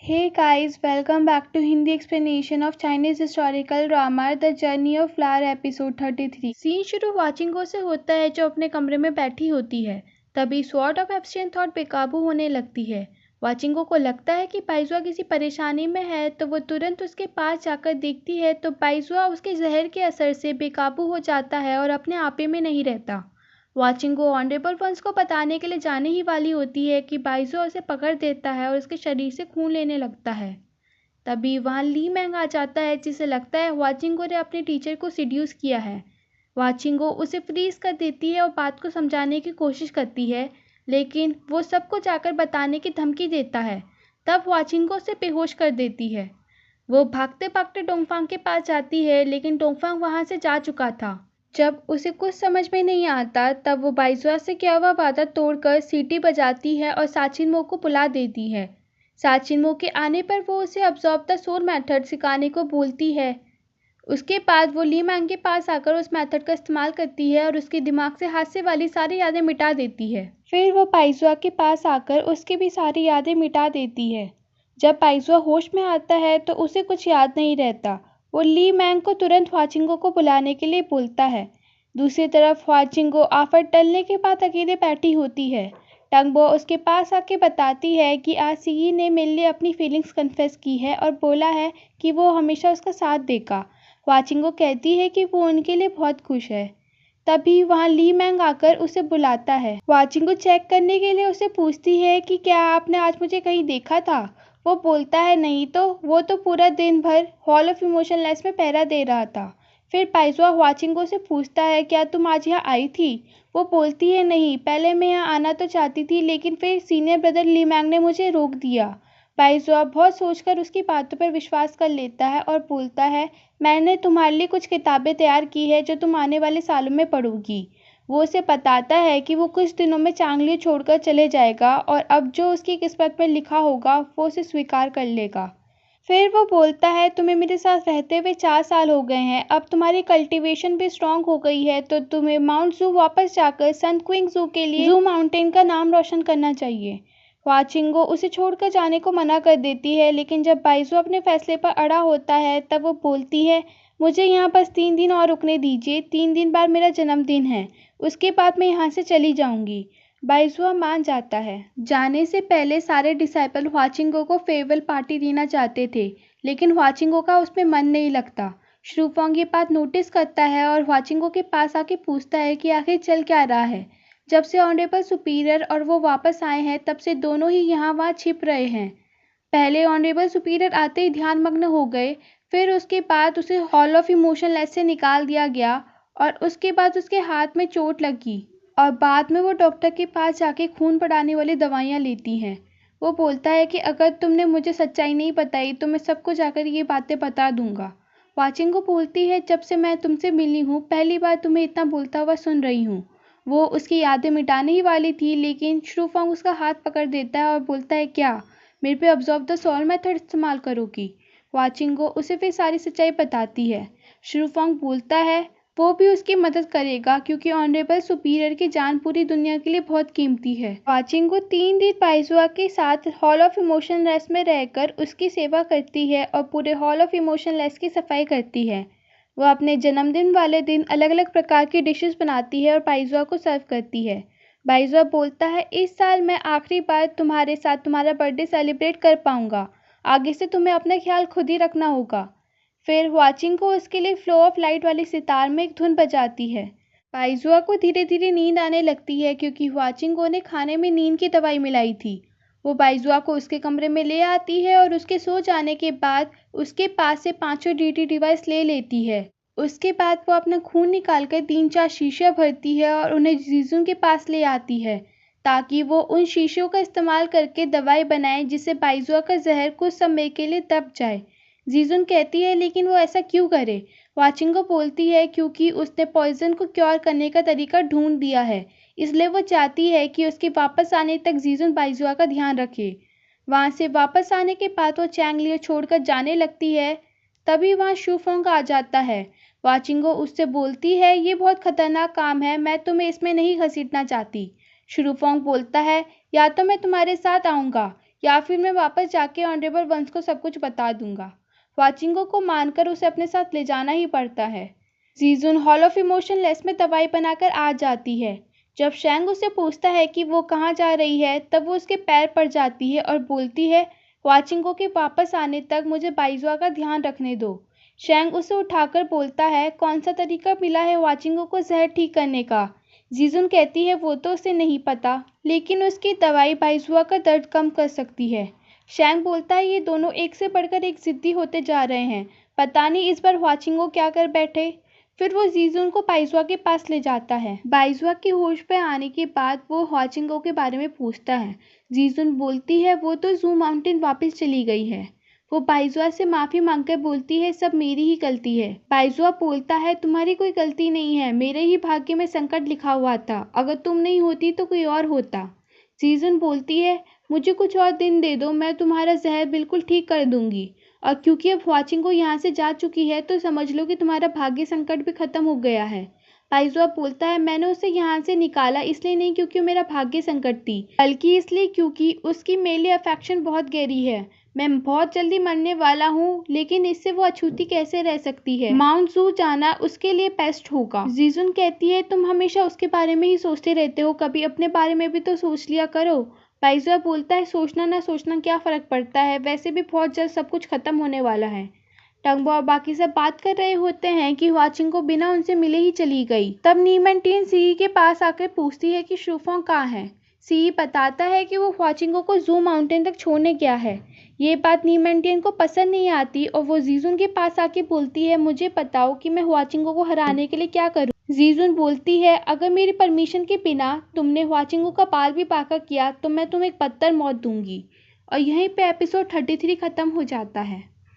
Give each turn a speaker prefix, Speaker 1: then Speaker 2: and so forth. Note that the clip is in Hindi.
Speaker 1: Hey guys, welcome back to Hindi explanation of Chinese historical drama The Journey of Flower episode 33। Scene शुरू वाचिंगो से होता है जो अपने कमरे में बैठी होती है। तभी स्वॉर्ड ऑफ एब्सटेंट थॉट बेकाबू होने लगती है। वाचिंगो को लगता है कि बाइजुआ किसी परेशानी में है तो वो तुरंत उसके पास जाकर देखती है तो बाइजुआ उसके जहर के असर से बेकाबू हो जाता है और अपने आपे में नहीं रहता। वाचिंगो ऑनरेबल वंस को बताने के लिए जाने ही वाली होती है कि बाइजुआ उसे पकड़ देता है और उसके शरीर से खून लेने लगता है। तभी वहाँ ली मैंग आ जाता है जिसे लगता है वाचिंगो ने अपने टीचर को सिड्यूस किया है। वाचिंगो उसे फ्रीज कर देती है और बात को समझाने की कोशिश करती है, लेकिन वो सबको जाकर बताने की धमकी देता है। तब वाचिंगो उसे बेहोश कर देती है। वो भागते भागते डोंगफांग के पास जाती है, लेकिन डोंगफांग वहाँ से जा चुका था। जब उसे कुछ समझ में नहीं आता तब वो बाइजुआ से किया हुआ वादा तोड़कर सीटी बजाती है और साचिनमो को बुला देती है। साचिनमो के आने पर वो उसे अब्जॉर्ब द सोल मेथड सिखाने को बोलती है। उसके बाद वो ली मैंग के पास आकर उस मेथड का इस्तेमाल करती है और उसके दिमाग से हादसे वाली सारी यादें मिटा देती है। फिर वो बाइजुआ के पास आकर उसकी भी सारी यादें मिटा देती है। जब बाइजुआ होश में आता है तो उसे कुछ याद नहीं रहता। वो ली मैंग को तुरंत वाचिंगो को बुलाने के लिए बोलता है। दूसरी तरफ वाचिंगो आफत टलने के बाद अकेले बैठी होती है। टंगबो उसके पास आके बताती है कि आज सीई ने मेरे लिए अपनी फीलिंग्स कन्फेस की है और बोला है कि वो हमेशा उसका साथ देगा। वाचिंगो कहती है कि वो उनके लिए बहुत खुश है। तभी वहाँ ली मैंग आकर उसे बुलाता है। वाचिंगो चेक करने के लिए उसे पूछती है कि क्या आपने आज मुझे कहीं देखा था। वो बोलता है नहीं तो वो तो पूरा दिन भर हॉल ऑफ इमोशनलेस में पहरा दे रहा था। फिर बाइजुआ वाचिंगो से पूछता है क्या तुम आज यहाँ आई थी। वो बोलती है नहीं, पहले मैं यहाँ आना तो चाहती थी लेकिन फिर सीनियर ब्रदर ली मैंग ने मुझे रोक दिया। बाइजुआ बहुत सोचकर उसकी बातों पर विश्वास कर लेता है और बोलता है मैंने तुम्हारे लिए कुछ किताबें तैयार की है जो तुम आने वाले सालों में पढ़ोगी। वो उसे बताता है कि वो कुछ दिनों में चांगली छोड़कर चले जाएगा और अब जो उसकी किस्मत में लिखा होगा वो उसे स्वीकार कर लेगा। फिर वो बोलता है तुम्हें मेरे साथ रहते हुए 4 साल हो गए हैं, अब तुम्हारी कल्टीवेशन भी स्ट्रांग हो गई है तो तुम्हें माउंट जू वापस जाकर सन क्विंग जू के लिए जू माउंटेन का नाम रोशन करना चाहिए। वाचिंगो उसे छोड़कर जाने को मना कर देती है, लेकिन जब बाइजू अपने फैसले पर अड़ा होता है तब वो बोलती है मुझे यहाँ बस 3 दिन और रुकने दीजिए, 3 दिन बाद मेरा जन्मदिन है, उसके बाद मैं यहाँ से चली जाऊंगी। बाइजुआ मान जाता है। जाने से पहले सारे डिसाइपल ह्वाचिंगो को फेयरवेल पार्टी देना चाहते थे, लेकिन ह्वाचिंगो का उसमें मन नहीं लगता। श्रूफोंग ये बात नोटिस करता है और ह्वाचिंगो के पास आके पूछता है कि आखिर चल क्या रहा है। जब से ऑनरेबल सुपीरियर और वो वापस आए हैं तब से दोनों ही यहाँ वहाँ छिप रहे हैं। पहले ऑनरेबल सुपीरियर आते ही ध्यान मग्न हो गए, फिर उसके बाद उसे हॉल ऑफ इमोशनलेस से निकाल दिया गया और उसके बाद उसके हाथ में चोट लगी और बाद में वो डॉक्टर के पास जाके खून बढ़ाने वाली दवाइयाँ लेती हैं। वो बोलता है कि अगर तुमने मुझे सच्चाई नहीं बताई तो मैं सबको जाकर ये बातें बता दूंगा। वाचिंगो बोलती है जब से मैं तुमसे मिली हूँ पहली बार तुम्हें इतना बोलता हुआ सुन रही हूँ। वो उसकी यादें मिटाने ही वाली थी, लेकिन श्रूफोंग उसका हाथ पकड़ देता है और बोलता है क्या मेरे पे ऑब्जर्व द सोल मेथड इस्तेमाल करोगी। वाचिंगो उसे फिर सारी सच्चाई बताती है। श्रूफोंग बोलता है वो भी उसकी मदद करेगा क्योंकि ऑनरेबल सुपीरियर की जान पूरी दुनिया के लिए बहुत कीमती है। वाचिंगो 3 दिन बाइजुआ के साथ हॉल ऑफ इमोशनलेस में रहकर उसकी सेवा करती है और पूरे हॉल ऑफ इमोशनलेस की सफाई करती है। वो अपने जन्मदिन वाले दिन अलग अलग प्रकार की डिशेस बनाती है और बाइजुआ को सर्व करती है। बाइजुआ बोलता है इस साल मैं आखिरी बार तुम्हारे साथ तुम्हारा बर्थडे सेलिब्रेट कर पाऊंगा, आगे से तुम्हें अपना ख्याल खुद ही रखना होगा। फिर वाचिंगो उसके लिए फ्लो ऑफ लाइट वाली सितार में एक धुन बजाती है। बाइजुआ को धीरे धीरे नींद आने लगती है क्योंकि वाचिंगो ने खाने में नींद की दवाई मिलाई थी। वो बाइजुआ को उसके कमरे में ले आती है और उसके सो जाने के बाद उसके पास से 5 डीटी डिवाइस ले लेती है। उसके बाद वो अपना खून निकालकर 3-4 शीशियाँ भरती है और उन्हें जीजुन के पास ले आती है ताकि वो उन शीशियों का इस्तेमाल करके दवाई बनाए जिससे बाइजुआ का जहर कुछ समय के लिए दब जाए। जीजुन कहती है लेकिन वो ऐसा क्यों करे। वाचिंगो बोलती है क्योंकि उसने पॉइजन को क्योर करने का तरीका ढूंढ दिया है, इसलिए वो चाहती है कि उसके वापस आने तक जीजुन बाइजुआ का ध्यान रखे। वहाँ से वापस आने के बाद वो चैंगलियो छोड़कर जाने लगती है। तभी वहाँ शूफोंग आ जाता है। वाचिंगो उससे बोलती है ये बहुत खतरनाक काम है, मैं तुम्हें इसमें नहीं घसीटना चाहती। शूफोंग बोलता है या तो मैं तुम्हारे साथ आऊँगा या फिर मैं वापस जाके ऑनरेबल वंश को सब कुछ बता दूंगा। वाचिंगो को मानकर उसे अपने साथ ले जाना ही पड़ता है। जीजुन हॉल ऑफ इमोशनलेस में दवाई बनाकर आ जाती है। जब शैंग उसे पूछता है कि वो कहाँ जा रही है, तब वो उसके पैर पड़ जाती है और बोलती है, वाचिंगो के वापस आने तक मुझे बाइजुआ का ध्यान रखने दो। शैंग उसे उठाकर बोलता है, कौन सा तरीका मिला है वाचिंगो को जहर ठीक करने का। जीजुन कहती है वो तो उसे नहीं पता, लेकिन उसकी दवाई बाइजुआ का दर्द कम कर सकती है। शैंग बोलता है ये दोनों एक से बढ़कर एक जिद्दी होते जा रहे हैं, पता नहीं इस बार वाचिंगो क्या कर बैठे। फिर वो जीजुन को बाइजुआ के पास ले जाता है। बाइजुआ के होश पे आने के बाद वो वाचिंगो के बारे में पूछता है। जीजुन बोलती है वो तो जू माउंटेन वापस चली गई है। वो बाइजुआ से माफी मांगकर बोलती है सब मेरी ही गलती है। बाइजुआ बोलता है तुम्हारी कोई गलती नहीं है, मेरे ही भाग्य में संकट लिखा हुआ था, अगर तुम नहीं होती तो कोई और होता। जीजुन बोलती है मुझे कुछ और दिन दे दो, मैं तुम्हारा जहर बिल्कुल ठीक कर दूंगी, और क्योंकि अब वाचिंगो यहाँ से जा चुकी है तो समझ लो कि तुम्हारा भाग्य संकट भी खत्म हो गया है। बाइजुआ बोलता है मैंने उसे यहाँ से निकाला इसलिए नहीं क्योंकि मेरा भाग्य संकट थी, बल्कि इसलिए क्योंकि उसकी मेरे लिए अफेक्शन बहुत गहरी है। मैं बहुत जल्दी मरने वाला हूँ, लेकिन इससे वो अछूती कैसे रह सकती है। माउंट जू जाना उसके लिए बेस्ट होगा। जीजुन कहती है तुम हमेशा उसके बारे में ही सोचते रहते हो, कभी अपने बारे में भी तो सोच लिया करो। बाइजुआ बोलता है सोचना ना सोचना क्या फ़र्क पड़ता है, वैसे भी बहुत जल्द सब कुछ ख़त्म होने वाला है। टंगबो और बाकी सब बात कर रहे होते हैं कि वाचिंगो बिना उनसे मिले ही चली गई। तब नीमैंटियन सीई के पास आकर पूछती है कि शुफोंग कहाँ है। सीई बताता है कि वो वाचिंगो को जू माउंटेन तक छोड़ने गया है। ये बात नीमैंटियन को पसंद नहीं आती और वो जीजुन के पास आके बोलती है मुझे बताओ कि मैं वाचिंगो को हराने के लिए क्या करूँ। जीजुन बोलती है अगर मेरी परमिशन के बिना तुमने वाचिंगो का बाल भी पाका किया तो मैं तुम्हें एक बदतर मौत दूंगी। और यहीं पे एपिसोड 33 खत्म हो जाता है।